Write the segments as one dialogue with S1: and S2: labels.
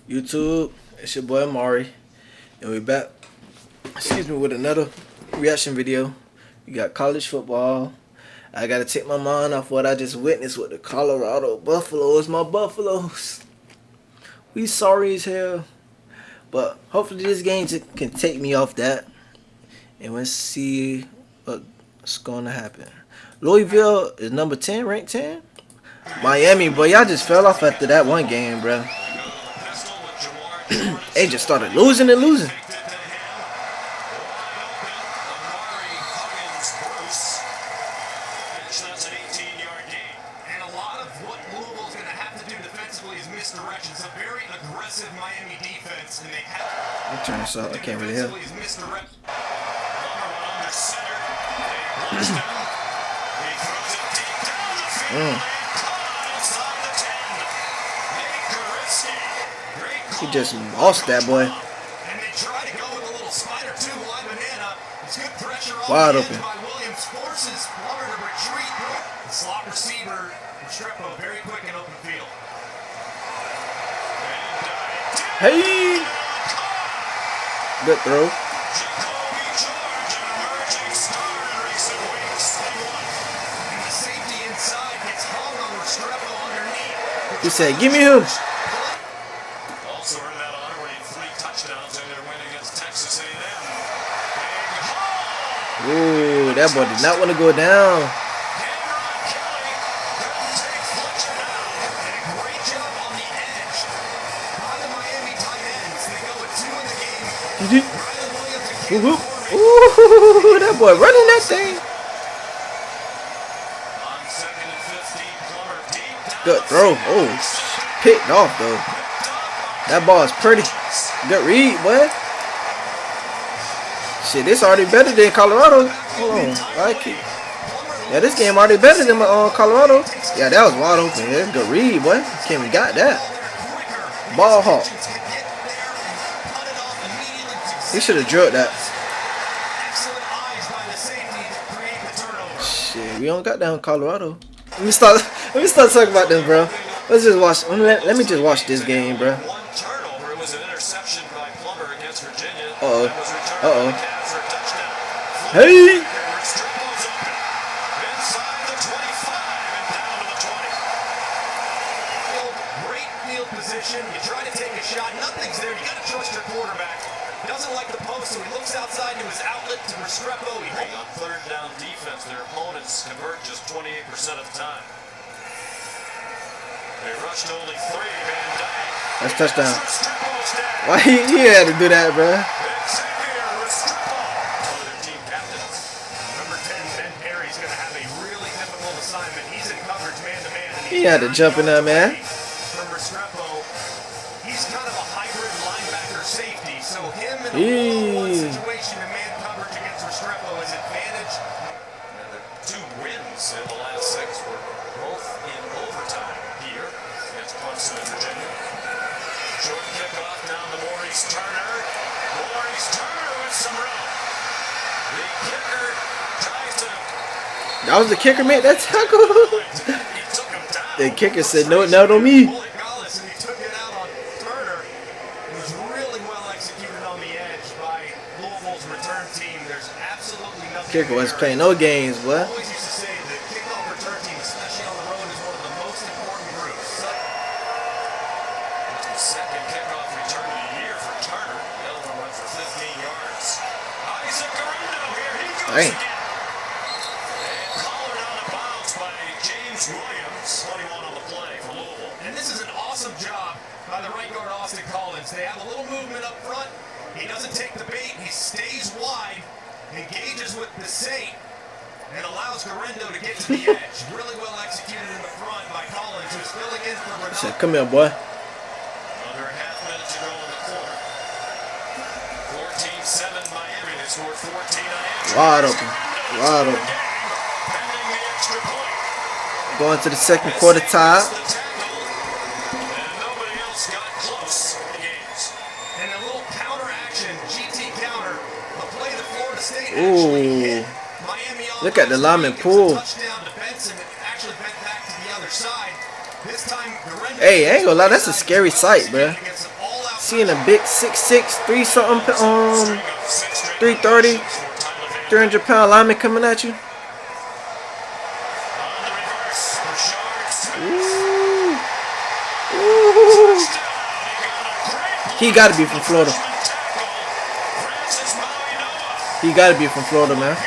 S1: YouTube, it's your boy Amari, and we're back, with another reaction video. We got college football. I gotta take my mind off what I just witnessed with the Colorado Buffaloes. My Buffaloes. We sorry as hell. But hopefully this game can take me off that. And let's see what's gonna happen. Louisville is number 10, ranked 10. Miami, boy, y'all just fell off after that one game, bro. They just started losing and losing.
S2: That's an 18-yard gain. And a lot of what Louisville's going to have to do defensively is misdirection. It's a very aggressive Miami defense, and they have.
S1: I'll turn this up. I can't really hear. He just lost that boy.
S2: And they try to go with a little spider too, wide banana. It's good pressure on
S1: wide
S2: the
S1: open.
S2: edge by Williams. Forces Plummer to retreat. The slot receiver, Restrepo, very quick in open field.
S1: Hey! Good throw. He said, "Give me him."
S2: Also earned that honor when he had 3 touchdowns in their win against Texas A&M.
S1: Ooh, that boy did not want to go down. Ooh, that boy running that thing. Good throw. Oh, picked off though. That ball is pretty. Good read, boy. Shit, this already better than Colorado. Hold on. Yeah, this game already better than Colorado. Yeah, that was wide open. Yeah, good read, boy. Can't even got that. Ball hawk. He should have drilled that. Shit, we don't got down Colorado. Let me start talking about them, bro. Let's just watch. Let me just watch this game, bro. Hey!
S2: Great field position. You try to take a shot. Nothing's there. You got to trust your quarterback. He doesn't like the post, so he looks outside to his outlet to Restrepo. On third down defense, their opponents convert just 28% of the time. They rushed only 3. Van Dyke.
S1: That's touchdown. Why he had to do that, bro? He had to jump in there, man.
S2: From Restrepo, he's kind of a hybrid linebacker safety, so him in a one situation in man coverage against Restrepo is advantage. And the 2 wins in the last 6 were both in overtime here against Clemson and Virginia. Short kickoff down to Maurice Turner. Maurice Turner with some room. The kicker tries to.
S1: That was the kicker, man. That tackle. The kicker said, "No, not on me."
S2: He took it out on Turner. It was really well executed on the edge by Louisville's return team. There's absolutely nothing.
S1: Kicker was playing no games, boy.
S2: I always used to say the kickoff return team, especially on the road, is one of the most important groups. That's the second kickoff return of the year for Turner. The other one went for 15 yards. Isaac Garando here. He goes again. And collared out of bounds by James Williams. 21 on the play for Louisville. And this is an awesome job by the right guard Austin Collins. They have a little movement up front. He doesn't take the bait. He stays wide, engages with the Saint, and allows Garando to get to the edge. Really well executed in the front by Collins, who's filling in for Renato.
S1: Said, "Come here, boy."
S2: Under a half minute to go in the quarter. 14-7 Miami. They scored 14 on Andrew.
S1: Wide open. Wide open.
S2: Pending the extra point.
S1: Going to the second quarter tie.
S2: And nobody else got close in the games. And a little counter action, GT counter, a play that Florida State actually hit. Miami
S1: Look at the lineman pull.
S2: Touchdown to Benson, actually bent back to the other side. This time,
S1: Hey, I ain't gonna lie, that's a scary sight, bro. seeing a big 6'6", 3 something, 330, 300-pound lineman coming at you. Ooh. Ooh. He got to be from Florida. He got to be from Florida, man.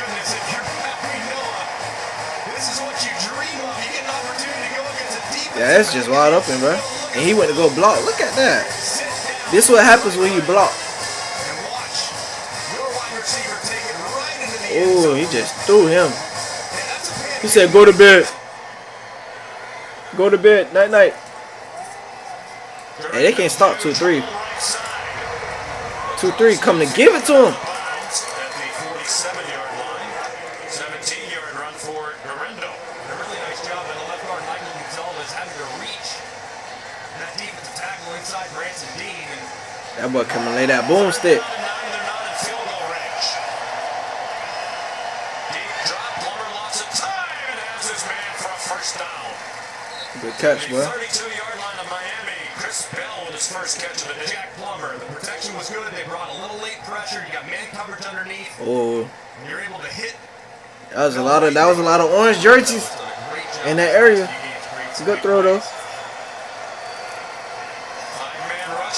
S1: Yeah, that's just wide open, bro. And he went to go block. Look at that. This is what happens when you block. Oh, he just threw him. He said, "Go to bed. Go to bed. Night, night." Hey, they can't stop 2-3. 2-3 coming to give it to him. That boy coming to lay that boomstick. Good catch, boy.
S2: 32-yard line of Miami. Chris Bell with his first catch of the day. Jack Plummer. The protection was good. They brought a little late pressure. You got man coverage underneath.
S1: Oh.
S2: And you're able to hit.
S1: That was a lot of orange jerseys in that area. It's a good throw though.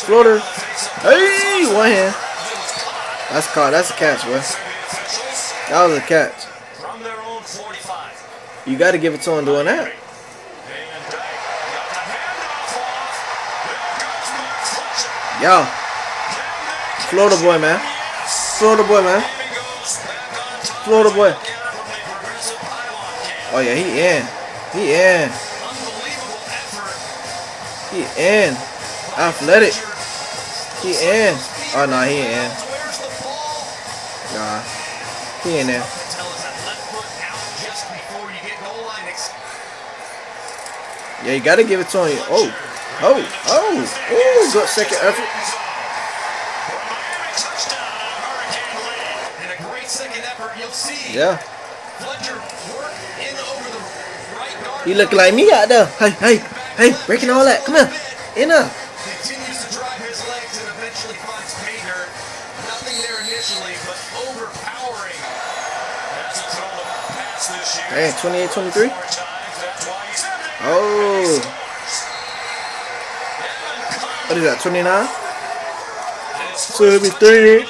S1: Floater. Hey, one hand. That's caught. That's a catch, boy. That was a catch.
S2: From their own 45.
S1: You got to give it to him doing that. Yo, Florida boy, man. Florida boy, man. Florida boy. Oh yeah, he in. He in. He in. Athletic. He in. Oh no, he in. Nah, he in there. Yeah, you gotta give it to him. Oh, good second effort. Yeah. He look like me out there. Hey, breaking all that. Come here. In there.
S2: Continues to drive his legs and eventually finds pay dirt. Nothing there initially, but overpowering. That's a throw to pass this year.
S1: Dang, 28-23. Oh. What is that, 29? So it'll be 38.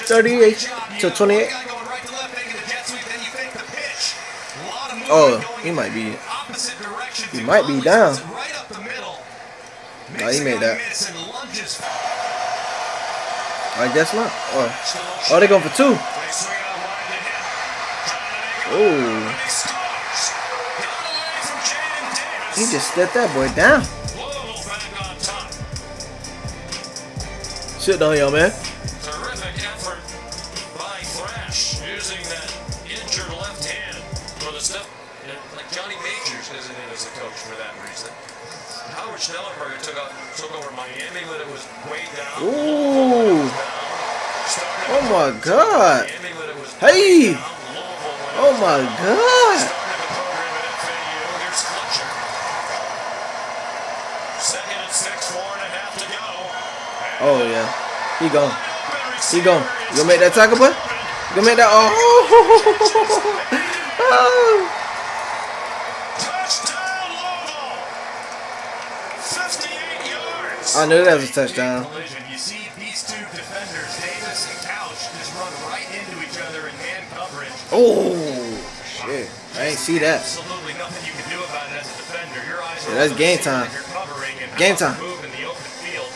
S1: 38 to 28. Oh, he might be down. No, he made that. I guess not. Oh, they're going for 2. Oh. He just stepped that boy down. Sit down, young man.
S2: Terrific effort by Thrash using that injured left hand for the step. Like Johnny Majors isn't in as a coach for that reason. Howard Schnellenberger took over Miami when it was way down.
S1: Ooh. Oh my God. Hey. Oh my God.
S2: Second and 6, 4.5 to go.
S1: Oh yeah. He gone. You gonna make that tackle, boy? You gonna make that? Oh.
S2: Touchdown, Louisville. 58 yards.
S1: I knew that was a touchdown.
S2: You see these two defenders, Davis and Couch, just run right into each other in man coverage.
S1: Oh shit! I ain't see that.
S2: Absolutely nothing you can do about it as a defender. Your eyes are
S1: Yeah, that's game time. Game time.
S2: Move in the open field.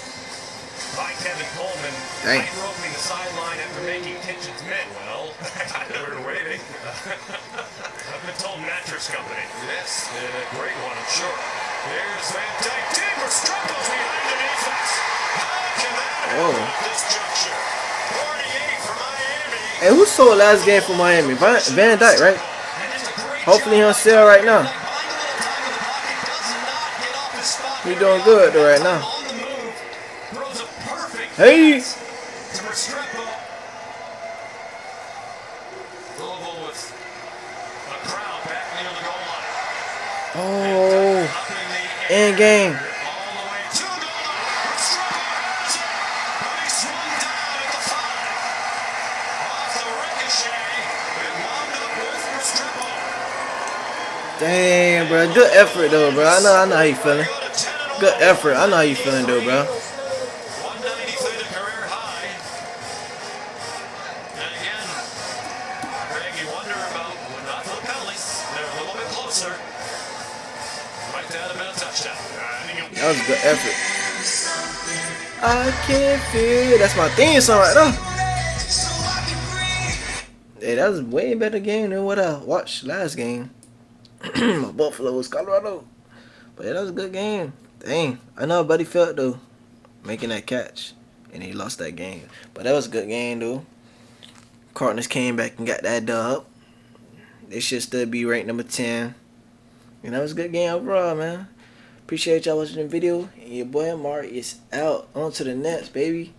S2: By Kevin Coleman,
S1: Dang.
S2: roping the sideline after making Kitchen's mitt. Well, we're waiting. I've been told mattress company. Yes, a great one, I'm sure. Here's Van Dyke. Deeper struggles behind the defense. How can that happen at this juncture? 48 for Miami.
S1: Hey, who sold last game for Miami? Van Dyke, right? Hopefully he's on sale right now. He doing good though right now. Hey! Oh, end game. Dang, bro. Good effort, though, bro. I know how you feeling. Good effort. I know how you feeling, though, bro.
S2: 193 the career high. And again, Greg, you wonder about not the penalties. They're a little bit closer. Right there, the middle touchdown.
S1: That was a good effort. I can feel. That's my theme song right there. Hey, that was a way better game than what I watched last game. My Buffalo was Colorado. But yeah, that was a good game. Dang. I know how Buddy felt, though, making that catch. And he lost that game. But that was a good game, though. Cardinals came back and got that dub. They should still be ranked number 10. And that was a good game overall, man. Appreciate y'all watching the video. And your boy Amari is out. On to the next, baby.